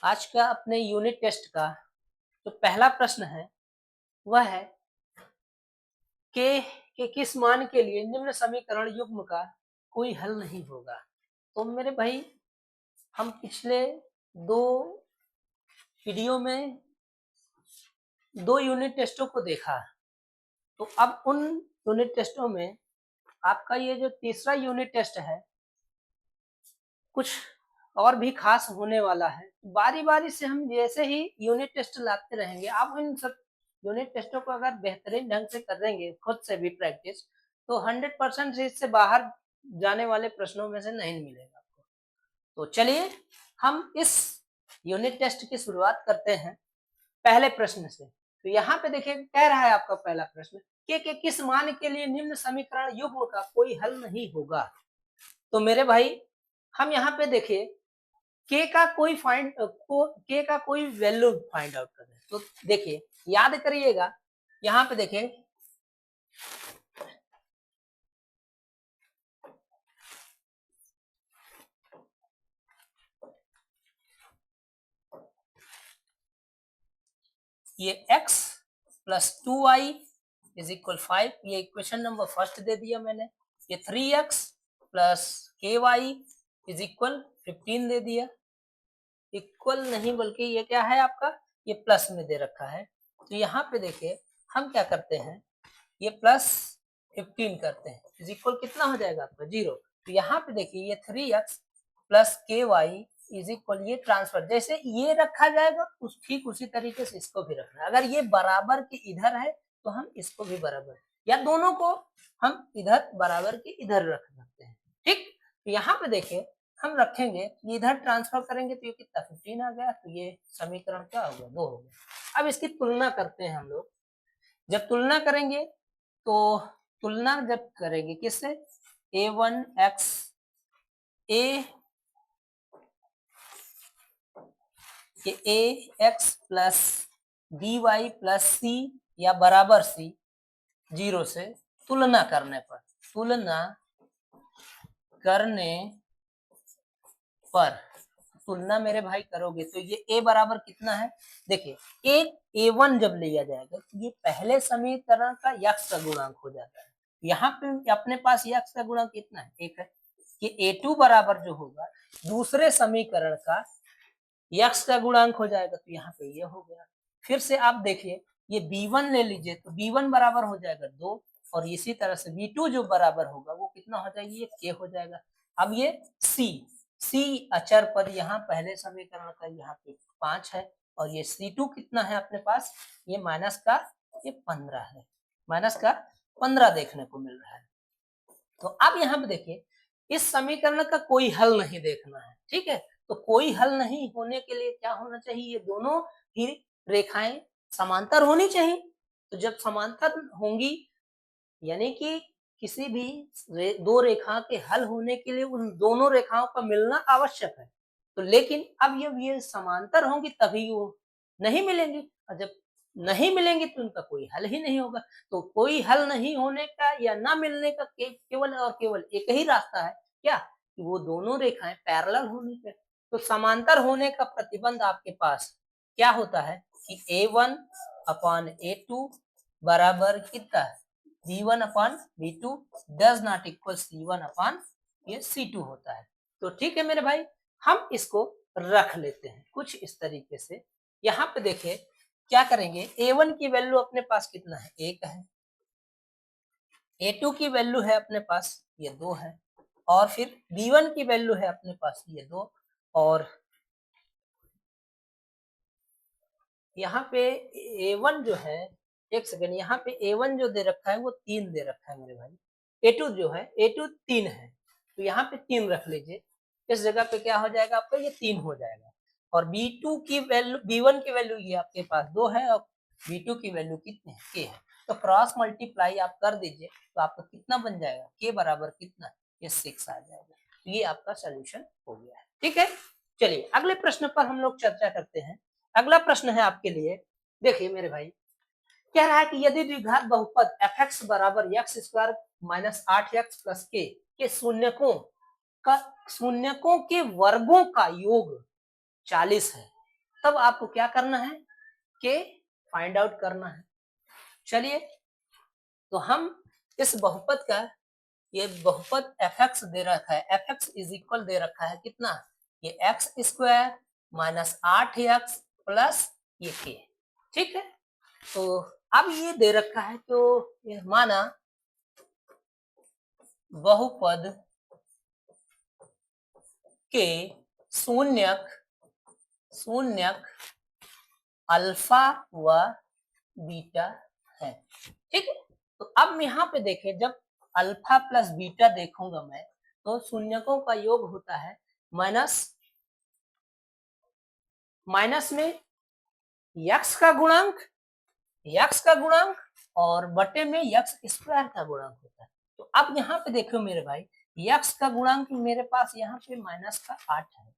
आज का अपने यूनिट टेस्ट का जो पहला प्रश्न है वह है के किस मान के लिए निम्न समीकरण युग्म का कोई हल नहीं होगा। तो मेरे भाई हम पिछले दो वीडियो में दो यूनिट टेस्टों को देखा, तो अब उन यूनिट टेस्टों में आपका ये जो तीसरा यूनिट टेस्ट है कुछ और भी खास होने वाला है। बारी बारी से हम जैसे ही यूनिट टेस्ट लाते रहेंगे, आप इन सब यूनिट टेस्टों को अगर बेहतरीन ढंग से करेंगे खुद से भी प्रैक्टिस, तो 100% से इससे बाहर जाने वाले प्रश्नों में से नहीं मिलेगा आपको। तो चलिए हम इस यूनिट टेस्ट की शुरुआत करते हैं पहले प्रश्न से। तो यहाँ पे देखिए कह रहा है आपका पहला प्रश्न के किस मान के लिए निम्न समीकरण युग्म का कोई हल नहीं होगा। तो मेरे भाई हम यहाँ पे देखिए के का कोई वैल्यू फाइंड आउट करें। तो देखिए याद करिएगा, यहाँ पे देखिए ये x plus 2y is equal 5, ये इक्वेशन नंबर फर्स्ट दे दिया मैंने। ये 3x plus ky is equal 15 दे दिया। इक्वल नहीं बल्कि ये क्या है आपका, ये प्लस में दे रखा है। तो यहाँ पे देखिए हम क्या करते हैं, ये प्लस 15 करते हैं, इज इक्वल कितना हो जाएगा आपका 0। तो यहाँ पे देखिए ये 3x plus ky is equal, ये ट्रांसफर जैसे ये रखा जाएगा ठीक उसी तरीके से इसको भी रखना है। अगर ये बराबर के इधर है तो हम इसको भी बराबर, या दोनों को हम इधर बराबर के इधर रख सकते हैं। ठीक, तो यहाँ पे देखिए हम रखेंगे, इधर ट्रांसफर करेंगे तो ये कितना 15 आ गया। तो ये समीकरण क्या हो गया, 2 हो गया। अब इसकी तुलना करते हैं हम लोग। जब तुलना करेंगे तो तुलना जब करेंगे किससे, a1x ax plus dy plus c या बराबर c 0 से तुलना करने पर तुलना मेरे भाई करोगे तो ये a बराबर कितना है, देखिए a1 जब लिया जाएगा तो ये पहले समीकरण का यक्ष का गुणांक हो जाता है। यहाँ पे अपने पास यक्ष का गुणांक कितना है, 1 है। ये a2 बराबर जो होगा दूसरे समीकरण का यक्ष का गुणांक हो जाएगा। तो यहाँ पे ये हो गया। फिर से आप देखिए ये b1 ले लीजिए तो b1 बराबर हो जाएगा 2, और इसी तरह से b2 जो बराबर होगा वो कितना हो जाएगी, ये k हो जाएगा। अब ये c अचर पद यहाँ पहले समीकरण का यहाँ पे 5 है, और ये c2 कितना है अपने पास, ये माइनस का ये 15 है, माइनस का 15 देखने को मिल रहा है। तो अब यहाँ पे देखिए इस समीकरण का कोई हल नहीं देखना है, ठीक है। तो कोई हल नहीं होने के लिए क्या होना चाहिए, ये दोनों ही रेखाएं समांतर होनी चाहिए। तो जब समांतर होंगी यानी कि किसी भी दो रेखा के हल होने के लिए उन दोनों रेखाओं का मिलना आवश्यक है। तो लेकिन अब ये समांतर होंगी तभी वो नहीं मिलेंगी, और जब नहीं मिलेंगी तो उनका कोई हल ही नहीं होगा। तो कोई हल नहीं होने का या ना मिलने का केवल और केवल एक ही रास्ता है, क्या, कि वो दोनों रेखाएं पैरेलल होनी चाहिए। तो समांतर होने का प्रतिबंध आपके पास क्या होता है कि a1 अपॉन a2 बराबर कितना है, b1 upon b2 does not equal c1 upon ये c2 होता है। तो ठीक है मेरे भाई, हम इसको रख लेते हैं कुछ इस तरीके से। यहाँ पे देखिए क्या करेंगे, a1 की वैल्यू अपने पास कितना है, 1 है। a2 की वैल्यू है अपने पास ये 2 है, और फिर b1 की वैल्यू है अपने पास ये 2, और यहाँ पे a1 जो है, एक सेकेंड, यहाँ पे a1 जो दे रखा है वो 3 दे रखा है मेरे भाई। a2 जो है, a2 3 है, तो यहाँ पे 3 रख लीजिए। इस जगह पे क्या हो जाएगा आपका, ये 3 हो जाएगा। और b2 की वैल्यू, b1 की वैल्यू ये आपके पास 2 है, और b2 की वैल्यू कितनी है, k है। तो क्रॉस मल्टीप्लाई आप कर दीजिए तो आपका कितना बन जाएगा, k बराबर कितना, ये 6 आ जाएगा। ये आपका सोल्यूशन हो गया है, ठीक है। चलिए अगले प्रश्न पर हम लोग चर्चा करते हैं। अगला प्रश्न है आपके लिए, देखिए मेरे भाई कह रहा है कि यदि द्विघात बहुपद fx बराबर x square minus 8x plus के शून्यकों के वर्गों का योग 40 है, तब आपको क्या करना है, के फाइंड आउट करना है। चलिए, तो हम इस बहुपद का, ये बहुपद fx दे रखा है, fx इज इक्वल दे रखा है कितना, ये x square minus 8x plus ये k, ठीक है। तो अब ये दे रखा है, तो ये माना बहुपद के शून्यक अल्फा व बीटा है, ठीक है। तो अब यहाँ पे देखें, जब अल्फा प्लस बीटा देखूंगा मैं, तो शून्यकों का योग होता है माइनस में यक्स का गुणांक और बटे में यक्स स्क्वायर का गुणांक होता है। तो अब यहाँ पे देखो मेरे भाई, यक्स का गुणांक मेरे पास यहाँ पे माइनस का 8 है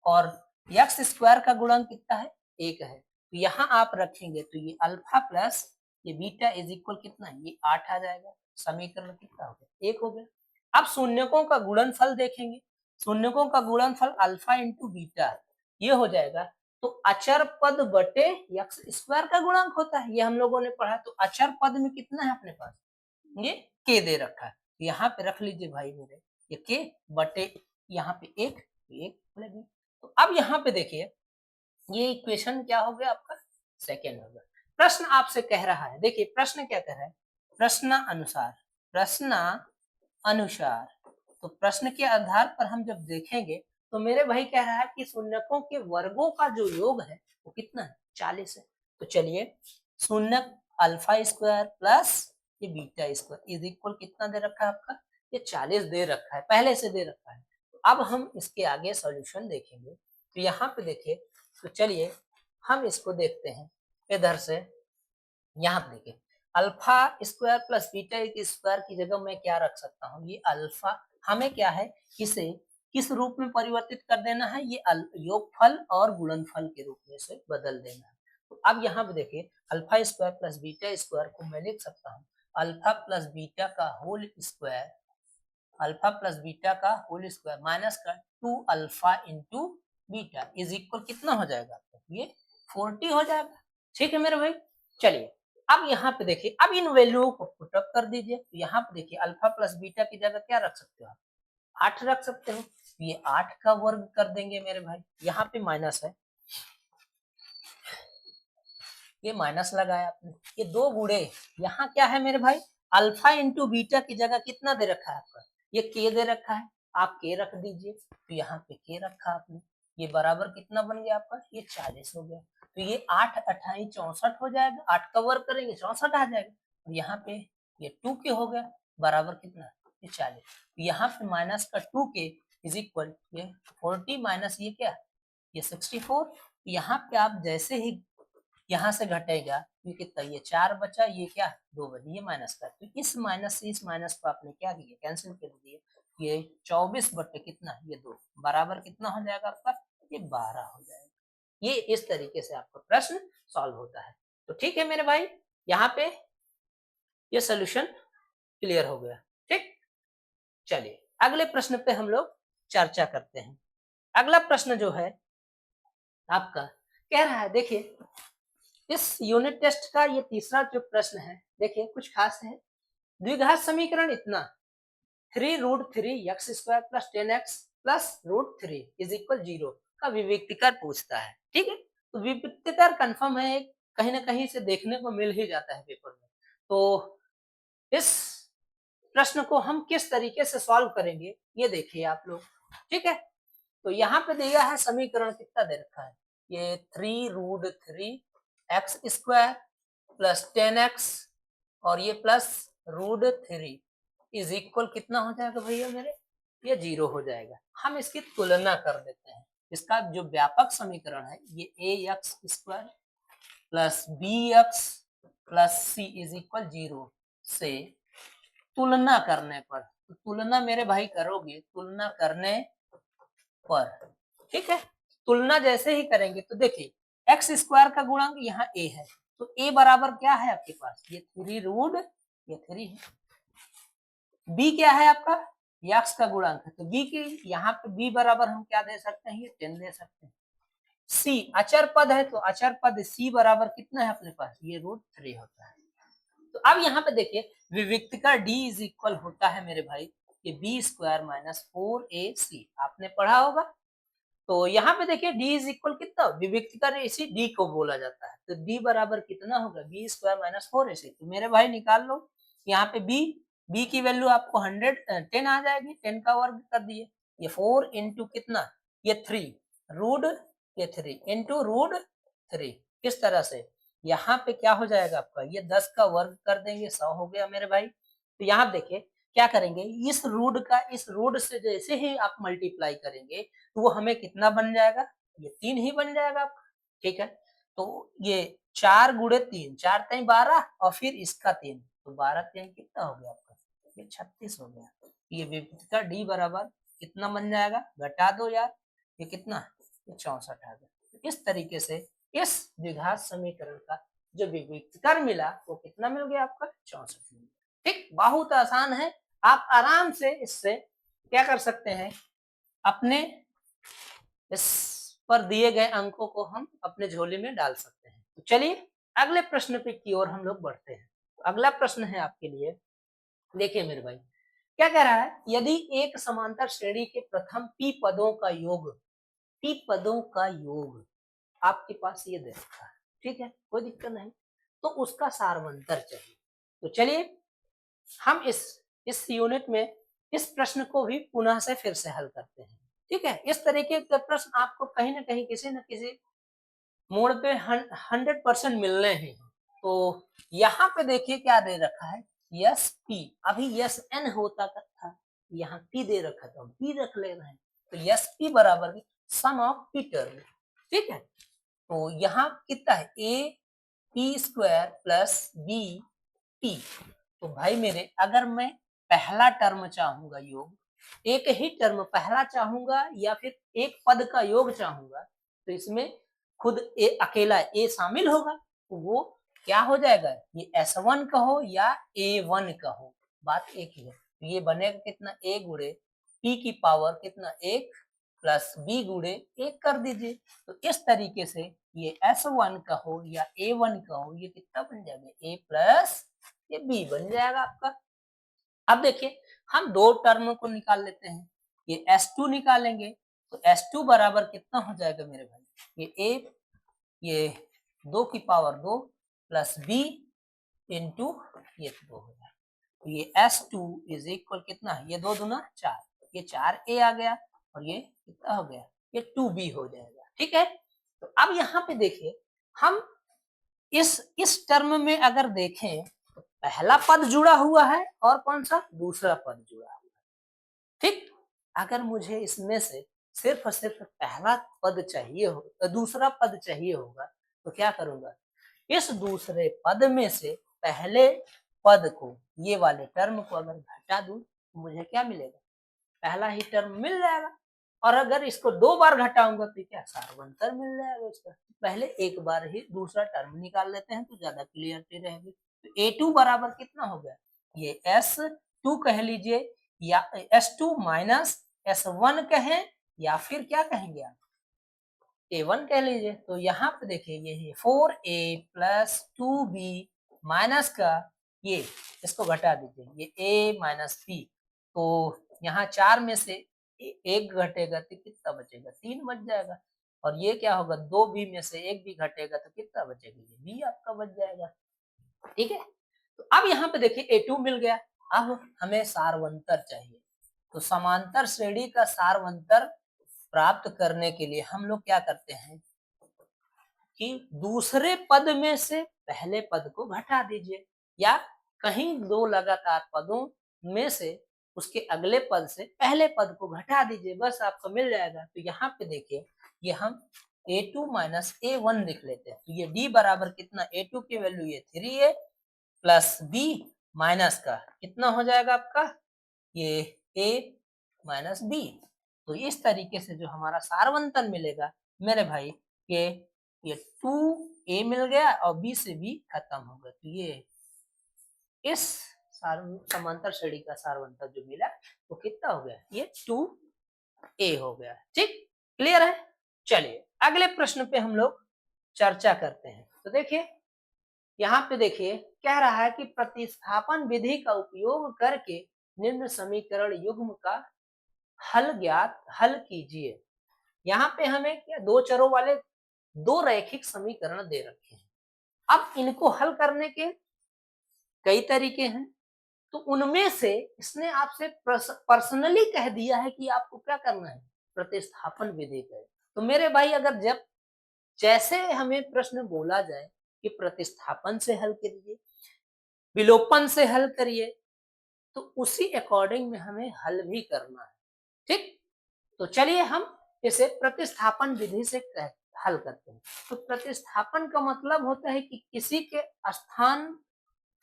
और यक्स स्क्वायर का गुणांक कितना है, 1 है। तो यहाँ आप रखेंगे तो ये अल्फा प्लस ये बीटा इज इक्वल कितना है, ये 8 आ जाएगा। समीकरण कितना हो गया, 1 हो गया। अब शून्यकों का गुणनफल देखेंगे, शून्यकों का गुणनफल अल्फा इंटू बीटा ये हो जाएगा। तो अचर पद बटे यक्स स्क्वायर का गुणांक होता है, ये हम लोगों ने पढ़ा। तो अचर पद में कितना है अपने पास, ये के दे रखा है, यहाँ पे रख लीजिए भाई मेरे, ये के बटे यहाँ पे एक लगे। तो अब यहाँ पे देखिए, ये इक्वेशन क्या हो गया आपका, सेकेंड हो गया। प्रश्न आपसे कह रहा है, देखिए प्रश्न क्या कह रहा है, प्रश्नानुसार। तो प्रश्न के आधार पर हम जब देखेंगे, तो मेरे भाई कह रहा है कि शून्यकों के वर्गों का जो योग है वो कितना है, 40 है। तो चलिए, शून्यक अल्फा स्क्वायर प्लस ये बीटा स्क्वायर इज इक्वल कितना दे रखा है आपका, ये 40 दे रखा है, पहले से दे रखा है। तो अब हम इसके आगे सॉल्यूशन देखेंगे। तो यहाँ पे देखिए, तो चलिए हम इसको देखते हैं इधर से। यहाँ पे देखिए, alpha square plus beta square की जगह मैं क्या रख सकता हूँ, ये अल्फा, हमें क्या है, इसे किस रूप में परिवर्तित कर देना है, ये योगफल और गुणनफल के रूप में से बदल देना है। तो अब यहाँ पे देखिए, alpha square plus beta square को मैं लिख सकता हूँ अल्फा प्लस बीटा का होल स्क्वायर माइनस का 2 alpha into beta is equal कितना हो जाएगा आपको, ये 40 हो जाएगा, ठीक है मेरे भाई। चलिए, अब यहाँ पे देखिए, अब इन वैल्यूओं को पुटअप कर दीजिए। तो यहाँ पे देखिए, अल्फा प्लस बीटा की जगह क्या रख सकते हो आप, 8 रख सकते हो। ये 8 का वर्ग कर देंगे मेरे भाई, यहाँ पे माइनस है, ये माइनस लगाया आपने, ये 2 गुणे यहाँ क्या है मेरे भाई, अल्फा इंटू बीटा की जगह कितना दे रखा है आपका, ये के दे रखा है, आप के रख दीजिए। तो यहाँ पे के रखा आपने, ये बराबर कितना बन गया आपका, ये 40 हो गया। तो ये 8 28 64 हो जाएगा, 8 का वर्ग करेंगे 64 आ जाएगा। और यहाँ पे ये 2 के हो गया, बराबर कितना, ये 40। यहाँ पे माइनस का 2 के इज इक्वल ये 40 माइनस ये क्या, ये 64। यहाँ पे आप जैसे ही यहाँ से घटेगा, ये कितना, ये 4 बचा, ये क्या 2 बचा, ये माइनस का। तो इस माइनस से इस माइनस को आपने क्या किया, कैंसिल कर दिया। ये 24 बटे कितना, ये 2 बराबर कितना हो जाएगा आपका, ये 12 हो जाएगा। ये इस तरीके से आपका प्रश्न सॉल्व होता है। तो ठीक है मेरे भाई, यहाँ पे ये सोल्यूशन क्लियर हो गया, ठीक। चलिए अगले प्रश्न पे हम लोग चर्चा करते हैं। अगला प्रश्न जो है आपका कह रहा है, देखिए इस यूनिट टेस्ट का ये तीसरा जो प्रश्न है, देखिए कुछ खास है। द्विघात समीकरण इतना 3√3 x square plus 10x plus √3 is equal 0 का विविक्तिकर पूछता है, ठीक है। तो विविक्तिकर कंफर्म है, कहीं ना कहीं से देखने को मिल ही जाता है पेपर में। तो इस प्रश्न को हम किस तरीके से सॉल्व करेंगे, ये देखिए आप लोग, ठीक है। तो यहाँ पे दिया है समीकरण कितना दे रखा है, ये 3√3 एक्स स्क्वायर प्लस 10x और ये प्लस √3 इज इक्वल कितना हो जाएगा भैया मेरे, ये 0 हो जाएगा। हम इसकी तुलना कर देते हैं, इसका जो व्यापक समीकरण है, ये ax square plus bx plus c is equal 0 से तुलना करने पर, तो तुलना मेरे भाई करोगे, तुलना करने पर, ठीक है। तुलना जैसे ही करेंगे तो देखिए एक्स स्क्वायर का गुणांक यहाँ a है, तो a बराबर क्या है आपके पास, ये 3 ये 3 है। b क्या है आपका, x का गुणांक है, तो b की यहाँ पे b बराबर हम क्या दे सकते हैं, ये 10 दे सकते हैं। सी अचर पद है, तो अचर पद सी बराबर कितना है अपने पास, ये √3 होता है। तो अब यहाँ पे देखिए विविक्त का d इज इक्वल होता है मेरे भाई ये b² माइनस 4ac, आपने पढ़ा होगा। तो यहाँ पे देखिए d इज इक्वल कितना, विविक्त का इसी d को बोला जाता है, तो d बराबर कितना होगा b² माइनस 4ac। तो मेरे भाई निकाल लो, यहाँ पे b की वैल्यू आपको 10 आ जाएगी, 10 का वर्ग कर दिए, ये 4 इंटू कितना, ये 3 रूट, ये 3 इंटू √3, किस तरह से यहाँ पे क्या हो जाएगा आपका, ये 10 का वर्ग कर देंगे, 100 हो गया मेरे भाई। तो यहाँ देखिए क्या करेंगे, इस रूट का इस रूट से जैसे ही आप मल्टीप्लाई करेंगे तो वो हमें कितना बन जाएगा, ये 3 ही बन जाएगा आपका, ठीक है। तो ये 4 गुणे 3, 4 3 12 और फिर इसका 3, तो 12 3 कितना हो गया आपका, ये 36 हो गया। ये विविध का d बराबर कितना बन जाएगा, घटा दो यार, ये कितना, ये 64 आ गया। तो इस तरीके से इस द्विघात समीकरण का जो विविधकर मिला वो कितना मिल गया आपका, 64 मिल गया। ठीक, बहुत आसान है, आप आराम से इससे क्या कर सकते हैं, अपने इस पर दिए गए अंकों को हम अपने झोले में डाल सकते हैं। तो चलिए अगले प्रश्न पे की ओर हम लोग बढ़ते हैं। तो अगला प्रश्न है आपके लिए, देखिए मेरे भाई क्या कह रहा है, यदि एक समांतर श्रेणी के प्रथम p पदों का योग, p पदों का योग आपके पास ये दे रखा है, ठीक है, कोई दिक्कत नहीं, तो उसका सारवंतर चाहिए। तो चलिए हम इस यूनिट में इस प्रश्न को भी पुनः से फिर से हल करते हैं, ठीक है। इस तरीके के प्रश्न आपको कहीं ना कहीं किसी न किसी मोड़ पे 100% मिलने हैं। तो यहाँ पे देखिए क्या दे रखा है, यस पी, अभी यस एन होता था, यहाँ पी दे रखा था, पी रख ले रहे हैं, तो यस पी बराबर सम ऑफ पी टर्म, ठीक है। तो यहाँ कितना है, a p² plus b t। तो भाई मेरे अगर मैं पहला टर्म चाहूंगा योग, एक ही टर्म पहला चाहूंगा या फिर एक पद का योग चाहूंगा, तो इसमें खुद अकेला ए शामिल होगा, तो वो क्या हो जाएगा, ये S1 कहो या A1 कहो, बात एक ही है। तो ये बनेगा कितना, a गुणे p की पावर कितना 1 प्लस b गुणे 1 कर दीजिए। तो इस तरीके से ये S1 कहो या A1 कहो, ये कितना बन जाएगा, a प्लस ये b बन जाएगा आपका। अब देखिए हम दो टर्म को निकाल लेते हैं, ये S2 निकालेंगे, तो S2 बराबर कितना हो जाएगा मेरे भाई, ये a, ये 2 की पावर 2 प्लस b इंटू ये 2 हो जाएगा। तो ये S2 इज इक्वल कितना है, ये 2 दूना 4, ये 4a आ गया और ये कितना हो गया, ये 2b हो जाएगा, ठीक है। तो अब यहाँ पे देखिए हम इस टर्म में अगर देखें तो पहला पद जुड़ा हुआ है और कौन सा, दूसरा पद जुड़ा हुआ है, ठीक। अगर मुझे इसमें से सिर्फ और सिर्फ पहला पद चाहिए हो, दूसरा पद चाहिए होगा, तो क्या करूंगा, इस दूसरे पद में से पहले पद को, ये वाले टर्म को अगर घटा दूं तो मुझे क्या मिलेगा, पहला ही टर्म मिल जाएगा। और अगर इसको 2 बार घटाऊंगा तो क्या, सारवंतर मिल जाएगा उसका। पहले एक बार ही दूसरा टर्म निकाल लेते हैं तो ज्यादा क्लियरिटी रहेगी। तो A2 बराबर कितना हो गया, ये S2 कह लीजिए या S2 माइनस S1 कहें या फिर क्या कहेंगे आप, A1 कह लीजिए। तो यहाँ पे देखिए ये 4a प्लस 2b माइनस का ये, इसको घटा दीजिए, ये a माइनस b, तो यहाँ 4 में से एक घटेगा तो कितना बचेगा, 3 बच जाएगा। और ये क्या होगा, 2b में से एक भी घटेगा तो कितना बचेगा, ये b आपका बच जाएगा, ठीक है। तो अब यहाँ पे देखिए A2 मिल गया, अब हमें सारवंतर चाहिए। तो समांतर श्रेणी का सारवंतर प्राप्त करने के लिए हम लोग क्या करते हैं कि दूसरे पद में से पहले पद को घटा दीजिए, या कहीं दो लगातार पदों में से उसके अगले पद से पहले पद को घटा दीजिए, बस आपको मिल जाएगा। तो यहाँ पे देखिए ये हम A2 माइनस A1 लिख लेते हैं, तो ये D बराबर कितना, A2 की वैल्यू ये 3a प्लस B माइनस का कितना हो जाएगा आपका, ये A माइनस B। तो इस तरीके से जो हमारा सारवंतर मिलेगा मेरे भाई, ये 2a मिल गया और b से b खत्म हो गया। तो ये इस समांतर श्रेणी का सारवंतर जो मिला वो कितना हो गया, ये 2a हो गया, ठीक, क्लियर है। चलिए अगले प्रश्न पे हम लोग चर्चा करते हैं। तो देखिए यहाँ पे देखिए कह रहा है कि प्रतिस्थापन विधि का उपयोग करके निम्न समीकरण युग्म का हल कीजिए। यहाँ पे हमें क्या दो चरों वाले दो रैखिक समीकरण दे रखे हैं। अब इनको हल करने के कई तरीके हैं, तो उनमें से इसने आपसे पर्सनली कह दिया है कि आपको क्या करना है, प्रतिस्थापन विधि का। तो मेरे भाई अगर जब जैसे हमें प्रश्न बोला जाए कि प्रतिस्थापन से हल करिए, विलोपन से हल करिए, तो उसी अकॉर्डिंग में हमें हल भी करना है। ठीक, तो चलिए हम इसे प्रतिस्थापन विधि से हल करते हैं। तो प्रतिस्थापन का मतलब होता है कि किसी के स्थान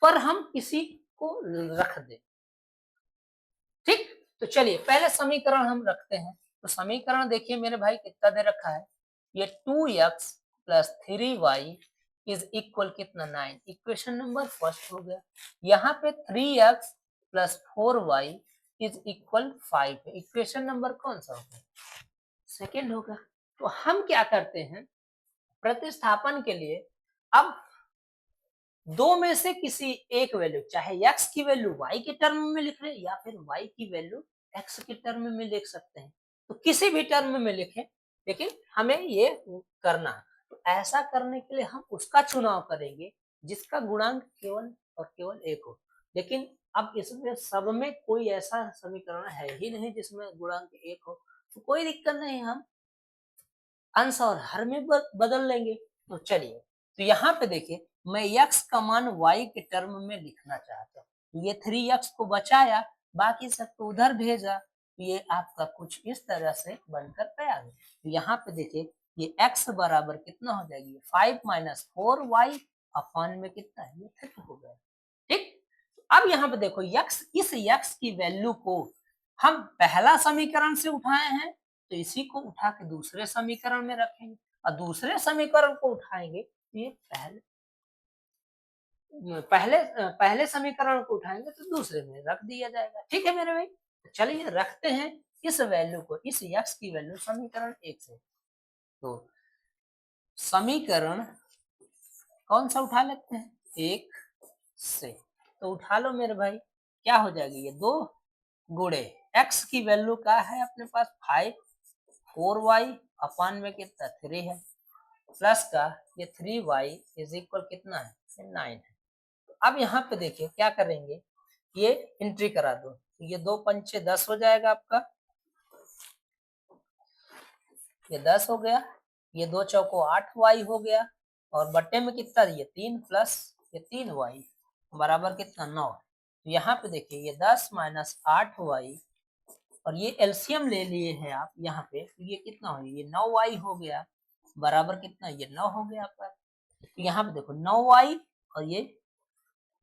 पर हम किसी को रख दें। ठीक, तो चलिए पहले समीकरण हम रखते हैं। तो समीकरण देखिए मेरे भाई कितना दे रखा है, ये 2x plus 3y is equal कितना 9। इक्वेशन नंबर फर्स्ट हो गया। यहाँ पे 3x plus 4y is equal 5 है। इक्वेशन नंबर कौन सा होगा, सेकेंड होगा। तो हम क्या करते हैं प्रतिस्थापन के लिए, अब दो में से किसी एक वैल्यू, चाहे x की वैल्यू y के टर्म में लिख रहे या फिर y की वैल्यू x के टर्म में लिख सकते हैं, तो किसी भी टर्म में लिखें, लेकिन हमें ये करना है। तो ऐसा करने के लिए हम उसका चुनाव करेंगे जिसका गुणांक केवल और केवल एक हो। लेकिन अब इसमें सब में कोई ऐसा समीकरण है ही नहीं जिसमें गुणांक एक हो, तो कोई दिक्कत नहीं, हम अंश और हर में बदल लेंगे। तो चलिए, तो यहाँ पे देखिए मैं x का मान y के टर्म में लिखना चाहता हूँ। ये 3x को बचाया, बाकी सबको उधर भेजा, ये आपका कुछ इस तरह से बनकर तैयार है। तो यहाँ पे देखिए ये x बराबर कितना हो जाएगी, 5 माइनस 4y अपान में कितना है, ये 30 हो गया। ठीक, अब यहाँ पे देखो इस x की वैल्यू को हम पहला समीकरण से उठाए हैं, तो इसी को उठा के दूसरे समीकरण में रखेंगे, और दूसरे समीकरण को उठाएंगे तो ये पहले समीकरण को उठाएंगे तो दूसरे में रख दिया जाएगा। ठीक है मेरे भाई, तो चलिए रखते हैं इस वैल्यू को, इस x की वैल्यू समीकरण 1 से। तो समीकरण कौन सा उठा लेते हैं, 1 से। तो उठा लो मेरे भाई, क्या हो जाएगी, ये 2 गुणे x की वैल्यू का है अपने पास 5, 4y अपान में कितना 3 है, प्लस का ये 3y इज इक्वल कितना है, 9 है। तो अब यहाँ पे देखिए क्या करेंगे, ये एंट्री करा दो, तो ये 2 पंचे 10 हो जाएगा आपका, ये 10 हो गया, ये 2 चौको 8y हो गया, और बट्टे में कितना, ये 3 प्लस ये 3y बराबर कितना 9। तो यहाँ पे देखिए ये 10 माइनस 8y, और ये एलसीएम ले लिए हैं आप यहाँ पे, तो ये कितना हो गया, ये 9y हो गया, बराबर कितना, ये 9 हो गया आपका। तो यहाँ पे देखो 9y और ये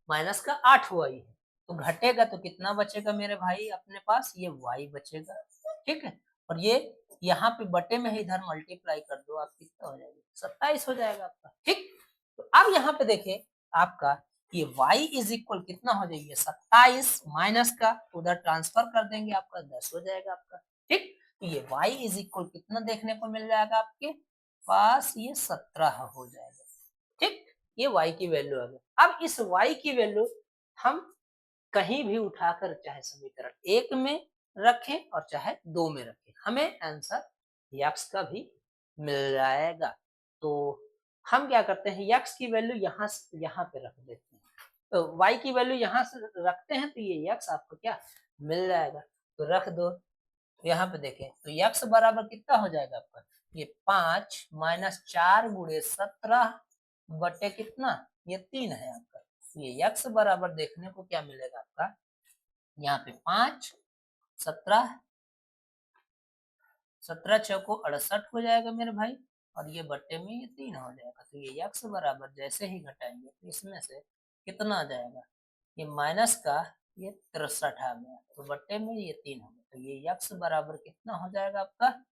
माइनस का 8y है, तो घटेगा तो कितना बचेगा मेरे भाई अपने पास, ये y बचेगा। ठीक है, और ये यहाँ पे बटे में ही इधर मल्टीप्लाई कर दो, आप कितना हो जाएगा, 27 हो जाएगा आपका। ठीक, तो अब यहाँ पे देखिए आपका ये y इज इक्वल कितना हो जाएगी, 27 माइनस का उधर ट्रांसफर कर देंगे, आपका 10 हो जाएगा आपका। ठीक, तो ये y इज इक्वल कितना देखने को मिल जाएगा आपके पास, ये 17 हो जाएगा। ठीक, ये y की वैल्यू आ गई। अब इस y की वैल्यू हम कहीं भी उठाकर चाहे समीकरण 1 में रखें और चाहे 2 में रखें, हमें आंसर x का भी मिल जाएगा। तो हम क्या करते हैं, x की वैल्यू यहाँ पे रख देते हैं, तो y की वैल्यू यहाँ से रखते हैं, तो ये x आपको क्या मिल जाएगा। तो रख दो, यहाँ पे देखें तो x बराबर कितना हो जाएगा आपका, ये 5 माइनस 4 गुणे 17 बटे कितना, ये 3 है आपका। ये x बराबर देखने को क्या मिलेगा आपका, यहाँ पे 5 17 चौको 68 हो जाएगा मेरे भाई, और ये बट्टे में ये 3 हो जाएगा। तो ये x बराबर जैसे ही घटाएंगे तो इसमें से कितना आ जाएगा, ये माइनस का ये 63 आ गया, तो बट्टे में ये 3 हो गया, तो ये x बराबर कितना हो जाएगा आपका,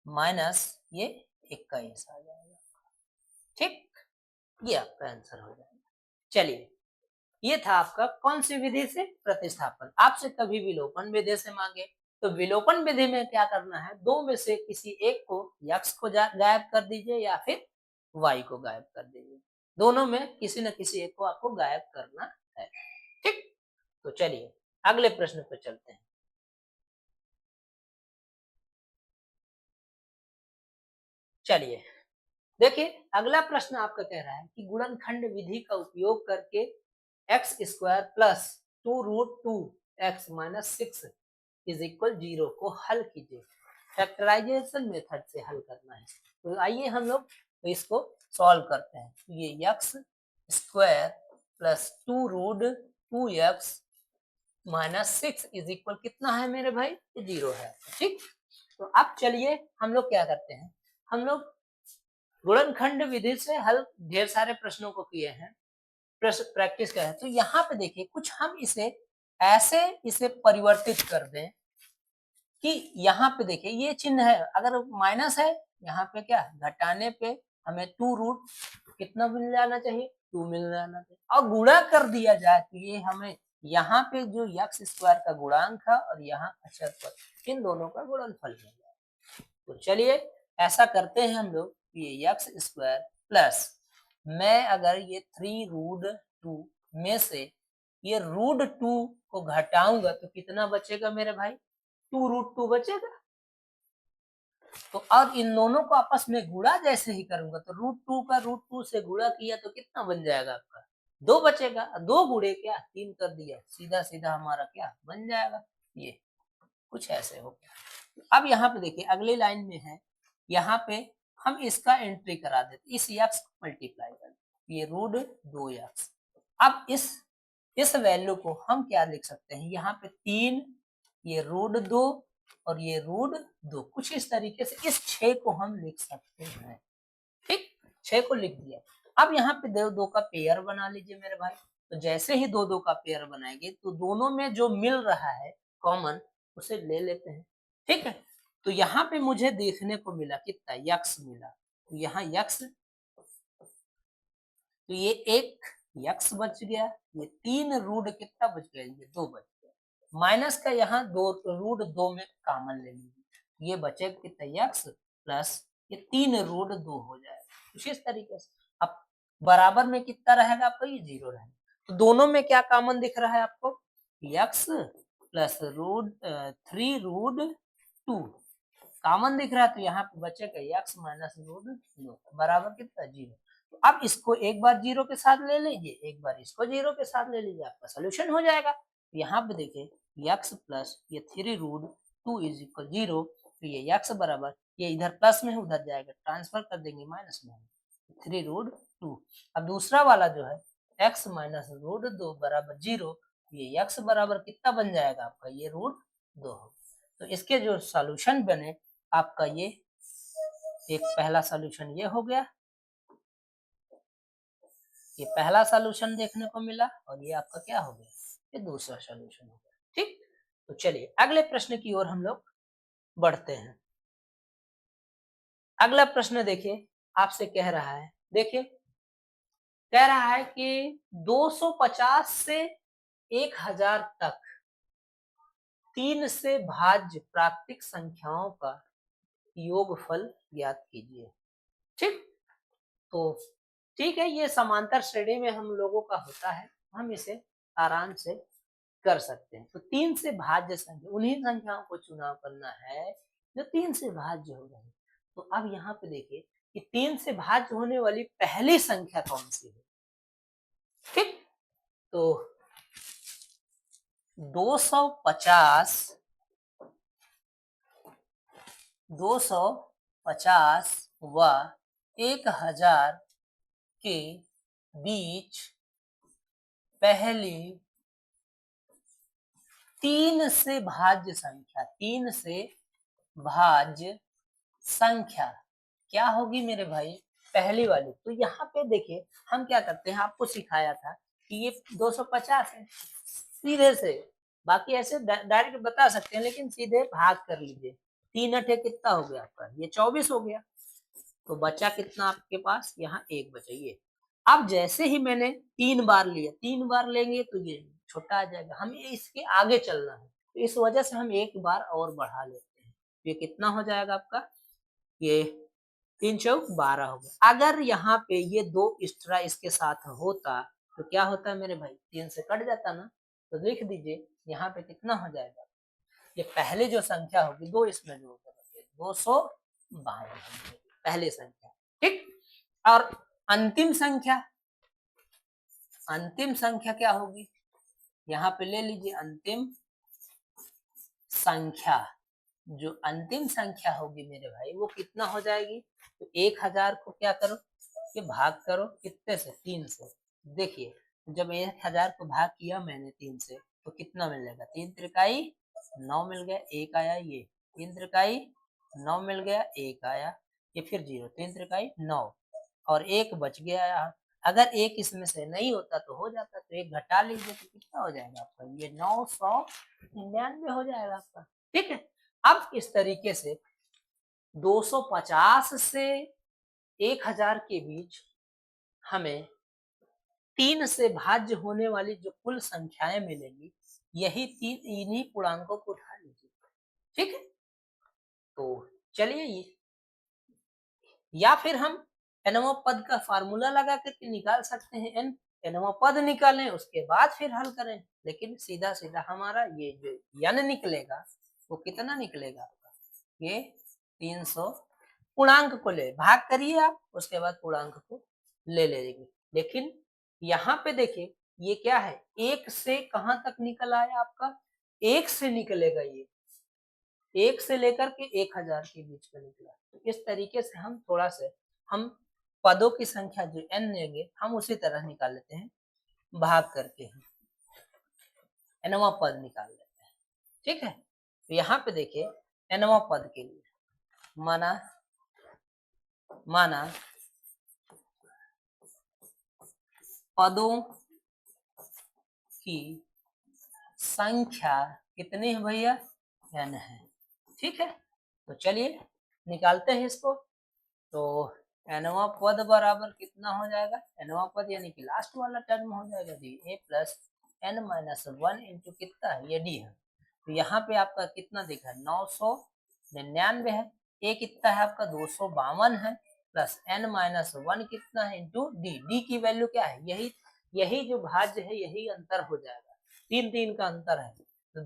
माइनस ये 21 आ जाएगा। ठीक, ये आपका आंसर हो जाएगा। चलिए, ये था आपका कौन सी विधि से, प्रतिस्थापन। आपसे कभी विलोपन विधि से मांगे तो विलोपन विधि में क्या करना है, दो में से किसी एक को यक्स को गायब कर दीजिए या फिर वाई को गायब कर दीजिए, दोनों में किसी न किसी एक को आपको गायब करना है। ठीक, तो चलिए अगले प्रश्न पर चलते हैं। चलिए देखिए अगला प्रश्न आपका कह रहा है कि गुणनखंड विधि का उपयोग करके x square plus 2√2x-6 is equal 0 को हल कीजिए। फैक्टराइजेशन मेथड से हल करना है। तो आइए हम लोग इसको सॉल्व करते हैं। तो ये x square plus 2√2x-6 is equal कितना है मेरे भाई, 0 है। ठीक, तो अब चलिए हम लोग क्या करते हैं, हम लोग गुणनखंड विधि से हल ढेर सारे प्रश्नों को किए हैं, प्रैक्टिस किया है। तो यहाँ पे देखिए कुछ हम इसे ऐसे इसे परिवर्तित कर दें कि यहाँ पे देखिए ये चिन्ह है, अगर माइनस है यहाँ पे क्या घटाने पे हमें 2 रूट कितना मिल जाना चाहिए, 2 मिल जाना चाहिए, और गुणा कर दिया जाए तो ये हमें यहाँ पे जो एक्स स्क्वायर का गुणांक है और यहाँ अक्षरफल, इन दोनों का गुणनफल मिल जाए। तो चलिए ऐसा करते हैं हम लोग, ये एक्स स्क्वायर प्लस मैं अगर ये 3√2 में से ये √2 को घटाऊंगा तो कितना बचेगा मेरे भाई, 2√2 बचेगा। तो अब इन दोनों को आपस में गुणा जैसे ही करूंगा तो √2 का √2 से गुणा किया तो कितना बन जाएगा आपका, 2 बचेगा। 2 गुणे क्या 3 कर दिया, सीधा सीधा हमारा क्या बन जाएगा, ये कुछ ऐसे हो गया। अब यहाँ पे देखिए अगली लाइन में है, यहाँ पे हम इसका एंट्री करा देते, इस यक्स को मल्टीप्लाई कर देते, ये √2x। अब इस वैल्यू को हम क्या लिख सकते हैं, यहाँ पे 3, ये √2 और ये √2, कुछ इस तरीके से इस 6 को हम लिख सकते हैं। ठीक, 6 को लिख दिया। अब यहाँ पे 2 का पेयर बना लीजिए मेरे भाई। तो जैसे ही 2 का पेयर बनाएंगे तो दोनों में जो मिल रहा है कॉमन उसे ले लेते हैं। ठीक है, तो यहाँ पे मुझे देखने को मिला कितना यक्स मिला, तो यहाँ यक्स, तो ये एक यक्स बच गया, ये 3 रूट कितना बच गया, ये 2 बच गया, माइनस का यहाँ 2 √2 में कॉमन ले लीजिए, ये बचे कितना यक्स प्लस ये 3 √2 हो जाएगा। कुछ इस तरीके से अब बराबर में कितना रहेगा आपका, ये 0 रहेगा। तो दोनों में क्या कॉमन दिख रहा है आपको, यक्स प्लस 3√2 कॉमन दिख रहा है, तो यहाँ पे बचेगा यक्स माइनस √2 बराबर कितना 0। तो अब इसको एक बार 0 के साथ ले लीजिए, एक बार इसको 0 के साथ ले लीजिए, आपका सोल्यूशन हो जाएगा। तो यहाँ पे देखिए यक्स प्लस ये 3√2 इज इक्वल 0, तो ये यक्स बराबर ये इधर प्लस में उधर जाएगा, ट्रांसफर कर देंगे माइनस में, 3√2। अब दूसरा वाला जो है x माइनस √2 बराबर 0, ये x बराबर कितना बन जाएगा आपका, ये √2। तो इसके जो सॉल्यूशन बने आपका, ये एक पहला सॉल्यूशन ये हो गया, ये पहला सॉल्यूशन देखने को मिला, और ये आपका क्या हो गया, ये दूसरा सॉल्यूशन हो गया। ठीक, तो चलिए अगले प्रश्न की ओर हम लोग बढ़ते हैं। अगला प्रश्न देखिए आपसे कह रहा है, देखिए कह रहा है कि 250 से 1000 तक 3 से भाज्य प्राकृतिक संख्याओं का योगफल ज्ञात कीजिए। ठीक, तो ठीक है, ये समांतर श्रेणी में हम लोगों का होता है, हम इसे आराम से कर सकते हैं। तो 3 से भाज्य संख्या, उन्हीं संख्याओं को चुनाव करना है जो 3 से भाज्य हो रहे हैं। तो अब यहाँ पे देखिए कि 3 से भाज्य होने वाली पहली संख्या कौन सी है। ठीक, तो 250 व 1000 के बीच पहली 3 से भाज्य संख्या, 3 से भाज्य संख्या क्या होगी मेरे भाई, पहली वाली। तो यहाँ पे देखिए हम क्या करते हैं, आपको सिखाया था कि ये 250 है, सीधे से, बाकी ऐसे डायरेक्ट बता सकते हैं, लेकिन सीधे भाग कर लीजिए, 3 अठे कितना हो गया आपका, ये 24 हो गया। तो बचा कितना आपके पास, यहाँ 1 बचा ये। अब जैसे ही मैंने 3 बार लिया, 3 बार लेंगे तो ये छोटा आ जाएगा, हमें इसके आगे चलना है। तो इस वजह से हम एक बार और बढ़ा लेते हैं। ये कितना हो जाएगा आपका, ये 3 चौक 12 हो गया। अगर यहाँ पे ये 2 एक्स्ट्रा इसके साथ होता तो क्या होता है मेरे भाई, 3 से कट जाता ना। तो लिख दीजिए यहाँ पे कितना हो जाएगा, ये पहले जो संख्या होगी 2 इसमें जोड़ कर 252 पहली संख्या, ठीक। और अंतिम संख्या क्या होगी, यहाँ पे ले लीजिए अंतिम संख्या। जो अंतिम संख्या होगी मेरे भाई वो कितना हो जाएगी, तो 1000 को क्या करो कि भाग करो कितने से, 3 से। देखिए जब 1000 को भाग किया मैंने 3 से तो कितना मिलेगा, 3 त्रिकाई 9 मिल गया, एक आया ये, 3 त्रिकाई 9 मिल गया, एक आया ये, फिर 0, 3 त्रिकाई 9 और एक बच गया। अगर एक इसमें से नहीं होता तो हो जाता, तो एक घटा लीजिए तो कितना हो जाएगा आपका, ये 999 हो जाएगा आपका, ठीक है। अब इस तरीके से 250 से 1000 के बीच हमें 3 से भाज्य होने वाली जो कुल संख्याएं मिलेंगी, यही इन्हीं पूर्णांकों को उठा लीजिए, ठीक है। तो चलिए ये, या फिर हम nवां पद का फार्मूला लगा करके निकाल सकते हैं, nवां पद निकालें उसके बाद फिर हल करें। लेकिन सीधा सीधा हमारा ये जो n निकलेगा वो कितना निकलेगा आपका, ये 300। पूर्णांक को ले भाग करिए आप, उसके बाद पूर्णांक को ले लेंगे। लेकिन यहाँ पे देखिए ये क्या है, 1 से कहां तक निकल आया आपका, 1 से निकलेगा, ये 1 से लेकर के 1000 के बीच का निकला। तो इस तरीके से हम थोड़ा से हम पदों की संख्या जो n लेंगे हम उसी तरह निकाल लेते हैं, भाग करके हम nवां पद निकाल लेते हैं, ठीक है। तो यहाँ पे देखिए nवां पद के लिए माना पदों की संख्या कितनी है भैया, n है, ठीक है। तो चलिए निकालते हैं इसको। तो nवां पद बराबर कितना हो जाएगा, nवां पद यानी कि लास्ट वाला टर्म हो जाएगा जी, a plus n minus 1 into कितना है, ये d है। तो यहाँ पे आपका कितना दिखा है, 999 है, a कितना है आपका 252 है, प्लस n माइनस 1 कितना है इंटू d की वैल्यू क्या है, यही जो भाज्य है यही अंतर हो जाएगा, 3 का अंतर है। तो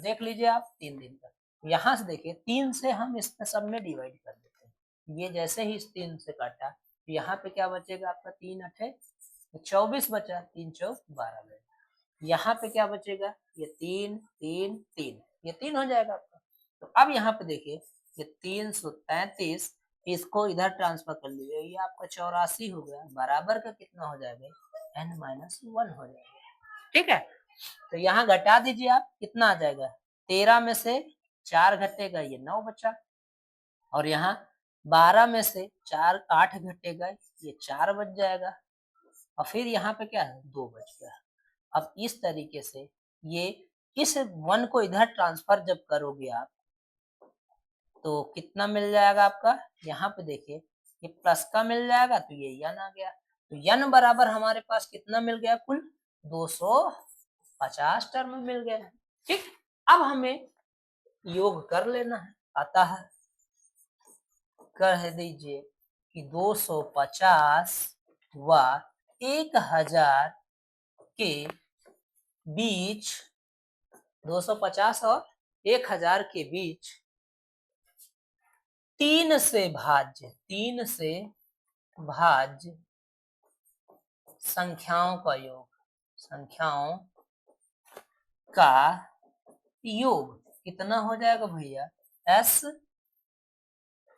देख लीजिए आप 3 का। यहाँ से देखिए 3 से हम इसमें सब में डिवाइड कर देते हैं, ये जैसे ही इस 3 से काटा तो यहाँ पे क्या बचेगा आपका, 3 अठे 24 बचा, 3 चौक 12 बचा। यहाँ पे क्या बचेगा, ये 3 3 3, ये 3 हो जाएगा आपका। तो अब यहाँ पे देखिए ये 333, इसको इधर ट्रांसफर कर लीजिए, ये आपका 84 हो गया, बराबर का कितना हो जाएगा, n माइनस 1 हो जाएगा, ठीक है। तो यहाँ घटा दीजिए आप, कितना आ जाएगा, 13 में से 4 घटेगा ये 9 बचा, और यहाँ 12 में से 8 घटेगा ये 4 बच जाएगा, और फिर यहाँ पे क्या है 2 बच गया। अब इस तरीके से ये इस 1 को इधर ट्रांसफर जब करोगे आप तो कितना मिल जाएगा आपका, यहाँ पे देखिए ये प्लस का मिल जाएगा तो ये n आ गया। तो n बराबर हमारे पास कितना मिल गया, कुल 250 टर्म मिल गया है, ठीक। अब हमें योग कर लेना है, आता है, कह दीजिए कि 250 व 1000 के बीच, 250 और 1000 के बीच 3 से भाज्य संख्याओं का योग कितना हो जाएगा भैया, s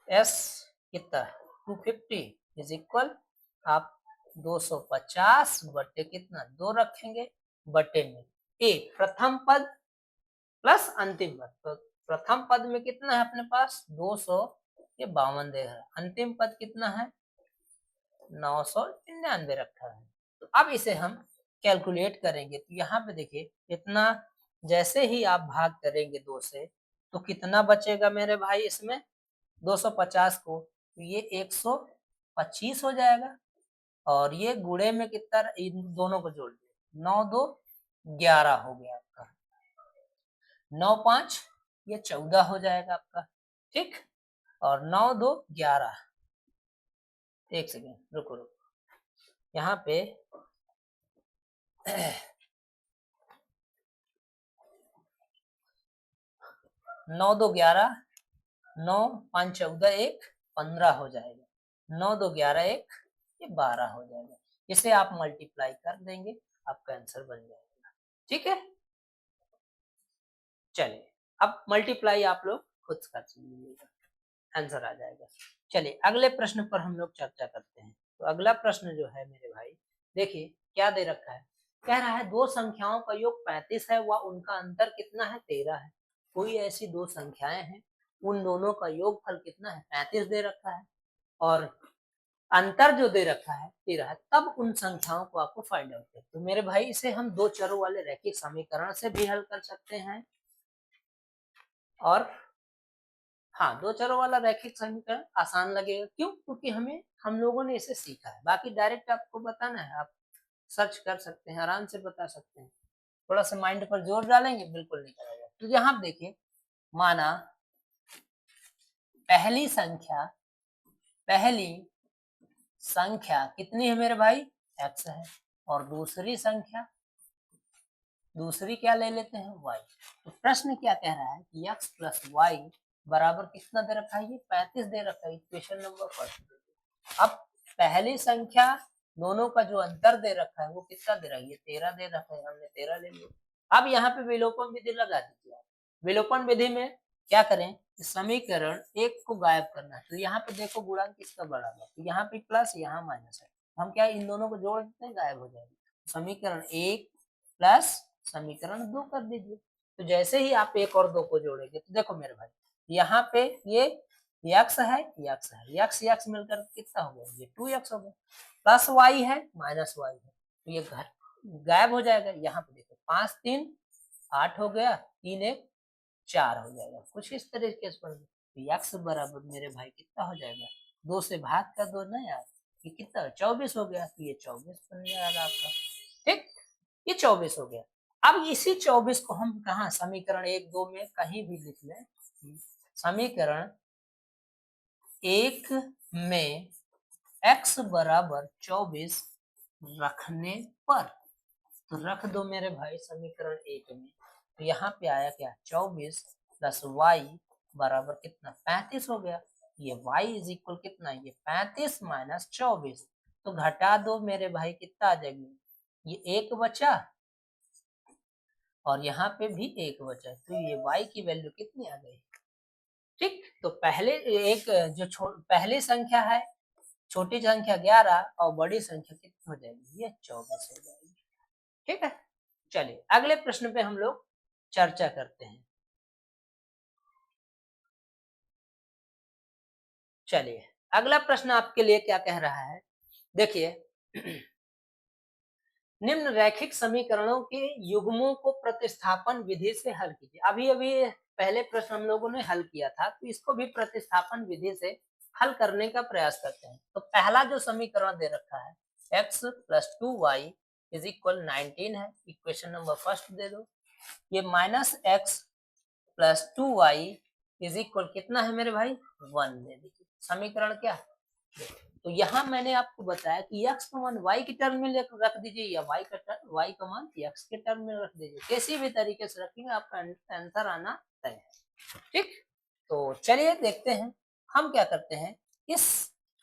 कितना 250 इज इक्वल, आप 250 बटे कितना 2 रखेंगे, बटे में a प्रथम पद प्लस अंतिम पद। तो प्रथम पद में कितना है अपने पास 252 दे है, अंतिम पद कितना है 999 रखा है। तो अब इसे हम कैलकुलेट करेंगे, तो यहाँ पे देखिए इतना, जैसे ही आप भाग करेंगे 2 से तो कितना बचेगा मेरे भाई, इसमें 250 को तो ये 125 हो जाएगा, और ये गुणे में कितना, इन दोनों को जोड़ दिए 9 2 11 हो गया आपका। 9 5 ये 14 हो जाएगा आपका, ठीक। और 9 2 11। एक सेकेंड रुको रुको, यहाँ पे 9 2 11, 9 5 14 1 15 हो जाएगा, 9 2 11 1 ये 12 हो जाएगा। इसे आप मल्टीप्लाई कर देंगे, आपका आंसर बन जाएगा, ठीक है। चलिए अब मल्टीप्लाई आप लोग खुद कर लीजिएगा, आंसर आ जाएगा। चलिए अगले प्रश्न पर हम लोग चर्चा करते हैं। तो अगला प्रश्न जो है मेरे भाई, देखिए क्या दे रखा है, कह रहा है दो संख्याओं का योग 35 है व उनका अंतर कितना है, 13 है। कोई ऐसी दो संख्याएं हैं, उन दोनों का योगफल कितना है, 35 दे रखा है और अंतर जो दे रखा है 13 है, तब उन संख्याओं को आपको फाइंड आउट करना है। तो मेरे भाई इसे हम दो चरों वाले रैखिक समीकरण से भी हल कर सकते हैं, और हाँ, दो चरों वाला रैखिक समीकरण आसान लगेगा, क्यों, क्योंकि हम लोगों ने इसे सीखा है। बाकी डायरेक्ट आपको बताना है, आप सर्च कर सकते हैं, आराम से बता सकते हैं, थोड़ा सा माइंड पर जोर डालेंगे बिल्कुल निकल आएगा। तो यहाँ देखिए, माना पहली संख्या कितनी है मेरे भाई, x है, और दूसरी क्या ले लेते हैं, y। तो प्रश्न क्या कह रहा है कि x प्लस वाई बराबर कितना दे रखा है, ये 35 दे रखा है, इक्वेशन नंबर फर्स्ट। अब पहली संख्या दोनों का जो अंतर दे रखा है वो कितना दे रहा है, ये 13 दे रखा है, हमने 13 ले लिया। अब यहाँ पे विलोपन विधि लगा दीजिए। विलोपन विधि में क्या करें, समीकरण एक को गायब करना है। तो यहाँ पे देखो गुणांक किसका बराबर, तो यहाँ पे प्लस यहाँ माइनस है, हम क्या इन दोनों को जोड़ देते हैं, गायब हो जाएगी। समीकरण एक प्लस समीकरण दो कर दीजिए। तो जैसे ही आप एक और दो को जोड़ेंगे तो देखो मेरे भाई, यहाँ पे ये यक्स है, यक्स यक्स मिलकर कितना हो गया, ये 2x हो गया, प्लस वाई है माइनस वाई है, तो ये गायब हो जाएगा। यहाँ पे देखो 5 3 8 हो गया, 3 1 4 हो जाएगा, कुछ इस तरीके से पढ़। यक्स बराबर मेरे भाई कितना हो जाएगा, 2 से भाग कर दो ना यार, ये कितना 24 हो गया, तो ये 24 बन जाएगा आपका, ठीक, ये 24 हो गया। अब इसी 24 को हम कहा समीकरण 1 2 में कहीं भी लिख लें, समीकरण 1 में x बराबर 24 रखने पर, तो रख दो मेरे भाई समीकरण 1 में, तो यहाँ पे आया क्या 24 प्लस वाई बराबर कितना 35 हो गया। ये y इज इक्वल कितना, ये 35 माइनस 24, तो घटा दो मेरे भाई कितना आ जाएगी, ये एक बचा और यहाँ पे भी एक बचा, तो ये y की वैल्यू कितनी आ गई, ठीक। तो पहले एक जो पहली संख्या है, छोटी संख्या 11 और बड़ी संख्या कितनी हो जाएगी, ये 24 हो जाएगी, ठीक है। चलिए अगले प्रश्न पे हम लोग चर्चा करते हैं। चलिए अगला प्रश्न आपके लिए क्या कह रहा है, देखिए निम्न रैखिक समीकरणों के युग्मों को प्रतिस्थापन विधि से हल कीजिए। अभी अभी पहले प्रश्न हम लोगों ने हल किया था, तो इसको भी प्रतिस्थापन विधि से हल करने का प्रयास करते हैं। तो पहला जो समीकरण दे रखा है x plus 2y is equal 19 है, इक्वेशन नंबर फर्स्ट दे दो। ये minus x plus 2y is equal कितना है मेरे भाई, 1 दे दीजिए। समीकरण क्या, तो यहाँ मैंने आपको बताया कि x का मान y के टर्म में रख दीजिए या y का मान x के टर्म में रख दीजिए, किसी भी तरीके से रखेंगे आपका आंसर आना तय है, ठीक। तो चलिए देखते हैं हम क्या करते हैं,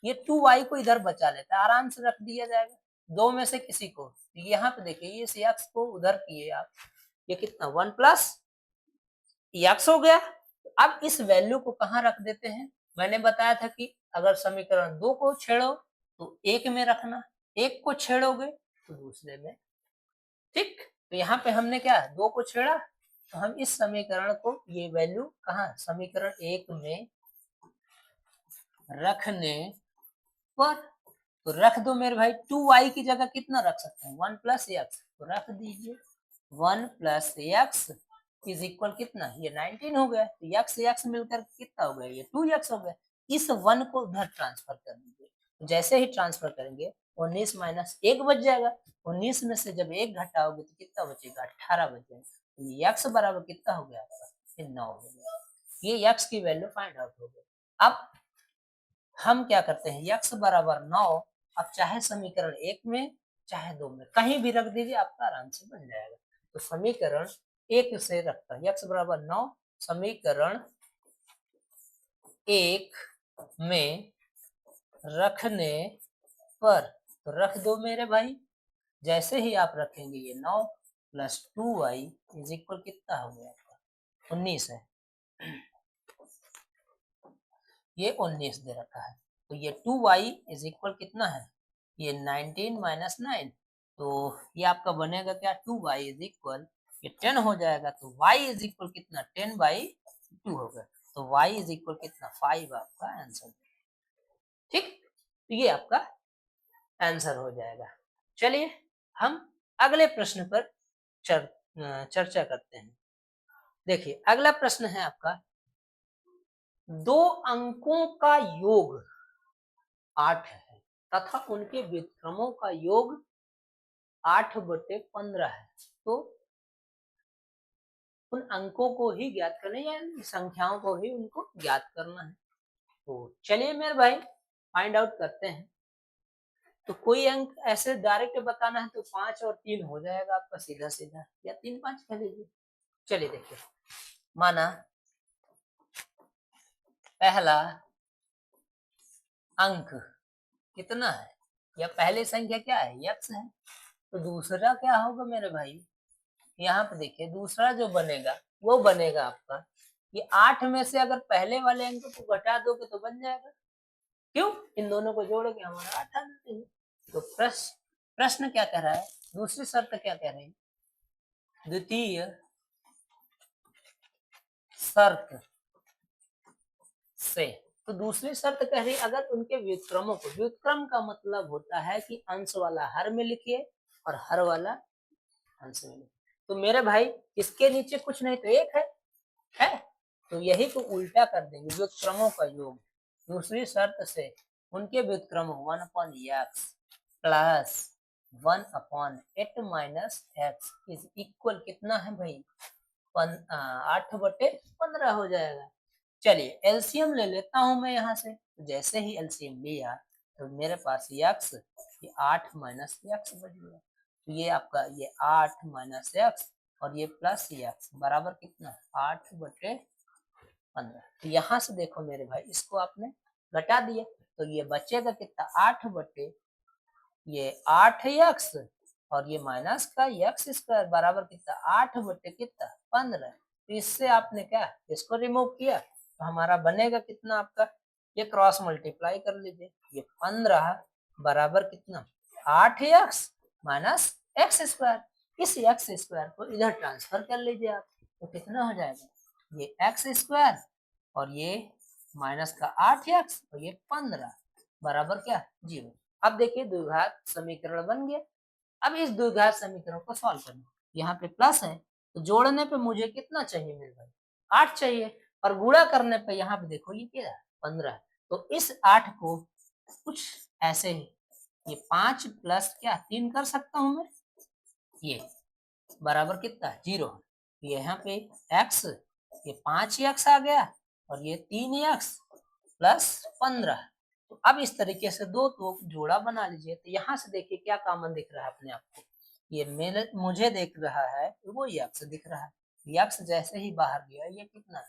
ये 2y को इधर बचा लेते हैं, आराम से रख दिया जाएगा दो में से किसी को। यहाँ पे देखिए इस x को उधर किए आप, ये कितना 1 प्लस x हो गया। अब इस वैल्यू को कहाँ रख देते हैं, मैंने बताया था कि अगर समीकरण 2 को छेड़ो तो एक में रखना, एक को छेड़ोगे तो दूसरे में, ठीक। तो यहाँ पे हमने क्या 2 को छेड़ा, तो हम इस समीकरण को ये वैल्यू कहाँ समीकरण 1 में रखने पर, तो रख दो मेरे भाई, 2y की जगह कितना रख सकते हैं 1 प्लस एक्स, तो रख दीजिए 1 प्लस एक्स इज इक्वल कितना, ये 19 हो गया, तो x x मिलकर कितना हो गया, ये 2x हो गया। इस 1 को उधर ट्रांसफर कर दीजिए, जैसे ही ट्रांसफर करेंगे 19 माइनस 1 बच जाएगा, 19 में से जब 1 घटाओगे तो कितना बचेगा 18 बच जाएगा। यक्स बराबर कितना हो गया आपका, ये 9 हो गया। ये यक्स की वैल्यू फाइंड आउट हो गई। अब हम क्या करते हैं, यक्स बराबर 9, अब चाहे समीकरण 1 में चाहे 2 में कहीं भी रख दीजिए, आपका आराम से बन जाएगा। तो समीकरण 1 से रखता है यक्स बराबर 9, समीकरण 1 में रखने पर, तो रख दो मेरे भाई। जैसे ही आप रखेंगे ये 9 प्लस 2y इज इक्वल कितना हो गया आपका, 19 है। ये 19 दे रखा है, तो ये 2y इज इक्वल कितना है, ये 19 माइनस 9, तो ये आपका बनेगा क्या, 2y इज इक्वल, ये 10 हो जाएगा, तो y इज इक्वल कितना, 10/2 हो गया, तो y इज इक्वल कितना, 5 आपका आंसर। ठीक, तो ये आपका आंसर हो जाएगा। चलिए हम अगले प्रश्न पर चर्चा करते हैं। देखिए अगला प्रश्न है आपका, 2 अंकों का योग 8 है तथा उनके व्युत्क्रमों का योग 8/15 है, तो उन अंकों को ही ज्ञात करना है, या संख्याओं को ही उनको ज्ञात करना है। तो चलिए मेरे भाई फाइंड आउट करते हैं। तो कोई अंक ऐसे डायरेक्ट बताना है तो 5 और 3 हो जाएगा आपका सीधा सीधा, या 3 5 कह लीजिए। चलिए देखिए, माना पहला अंक कितना है, या पहली संख्या क्या है, यक्स है, तो दूसरा क्या होगा मेरे भाई, यहाँ पे देखिए दूसरा जो बनेगा वो बनेगा आपका, ये 8 में से अगर पहले वाले अंक को घटा दोगे तो बन जाएगा, क्यों, इन दोनों को जोड़ के हमारा 8 आ जाते हैं। तो प्रश्न क्या कह रहा है, दूसरी शर्त क्या कह रही है, द्वितीय शर्त से, तो दूसरी शर्त कह रही अगर उनके व्युत्क्रमों को, व्युत्क्रम का मतलब होता है कि अंश वाला हर में लिखिए और हर वाला अंश में लिखिए। तो मेरे भाई इसके नीचे कुछ नहीं तो एक है, तो यही को उल्टा कर देंगे, व्युत्क्रमों का योग, दूसरी शर्त से उनके व्युत्क्रम 1/x plus 1/8 minus x is equal कितना है भाई, 8/15 हो जाएगा। चलिए एलसीएम ले लेता हूं मैं यहाँ से, तो जैसे ही एलसीएम लिया तो मेरे पास यक्स, ये 8 माइनस यक्स बच गया, तो ये आपका ये 8 माइनस यक्स और ये प्लस यक्स बराबर कितना, 8/15। तो यहाँ से देखो मेरे भाई इसको आपने घटा दिया, तो ये बचेगा कितना, 8 ये 8 यक्स और ये माइनस का यक्स स्क्वायर बराबर कितना, 8/कितना 15। तो इससे आपने क्या इसको रिमूव किया, तो हमारा बनेगा कितना आपका, ये क्रॉस मल्टीप्लाई कर लीजिए, ये 15 बराबर कितना, 8x माइनस एक्स स्क्वायर, इस एक्स स्क्वायर को इधर ट्रांसफर कर लीजिए आप, तो कितना हो जाएगा, ये एक्स स्क्वायर और ये माइनस का 8x और ये 15 बराबर क्या, 0। अब देखिए द्विघात समीकरण बन गया। अब इस द्विघात समीकरण को सॉल्व करना, यहाँ पे प्लस है तो जोड़ने पे मुझे कितना चाहिए मेरे भाई, 8 चाहिए, और गुणा करने पे यहाँ पे देखो ये क्या है, 15। तो इस 8 को कुछ ऐसे ही, ये 5 प्लस क्या 3 कर सकता हूं मैं, ये बराबर कितना 0। यहाँ पे x, ये 5x आ गया और ये 3x प्लस 15। तो अब इस तरीके से दो तो जोड़ा बना लीजिए। तो यहाँ से देखिए क्या कॉमन दिख रहा है अपने आप को, ये मेरे मुझे देख रहा है वो यक्स दिख रहा है, यक्स जैसे ही बाहर गया ये कितना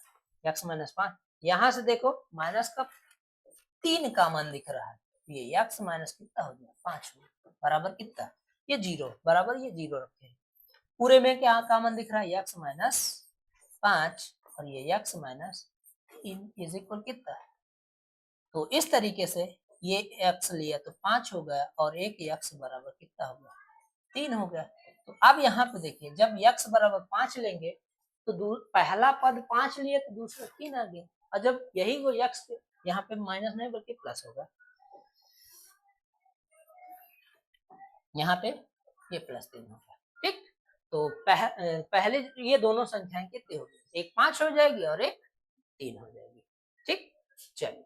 यक्स माइनस 5, यहाँ से देखो माइनस का 3 कॉमन दिख रहा है, ये यक्स माइनस कितना हो गया 5 बराबर कितना, ये 0 बराबर ये 0 रखे, पूरे में क्या कॉमन दिख रहा है, यक्स माइनस 5 और ये यक्स माइनस 3 इज इक्वल कितना है। तो इस तरीके से ये x लिया तो 5 हो गया और एक x बराबर कितना हो गया, 3 हो गया। तो अब यहाँ पे देखिए जब x बराबर 5 लेंगे तो पहला पद 5 लिए तो दूसरा 3 आ गया, और जब यही वो x यहाँ पे माइनस नहीं बल्कि प्लस होगा, यहाँ पे ये प्लस 3 होगा। ठीक, तो पहले ये दोनों संख्याएं कितनी होगी, एक 5 हो जाएगी और एक 3 हो जाएगी। ठीक, चलिए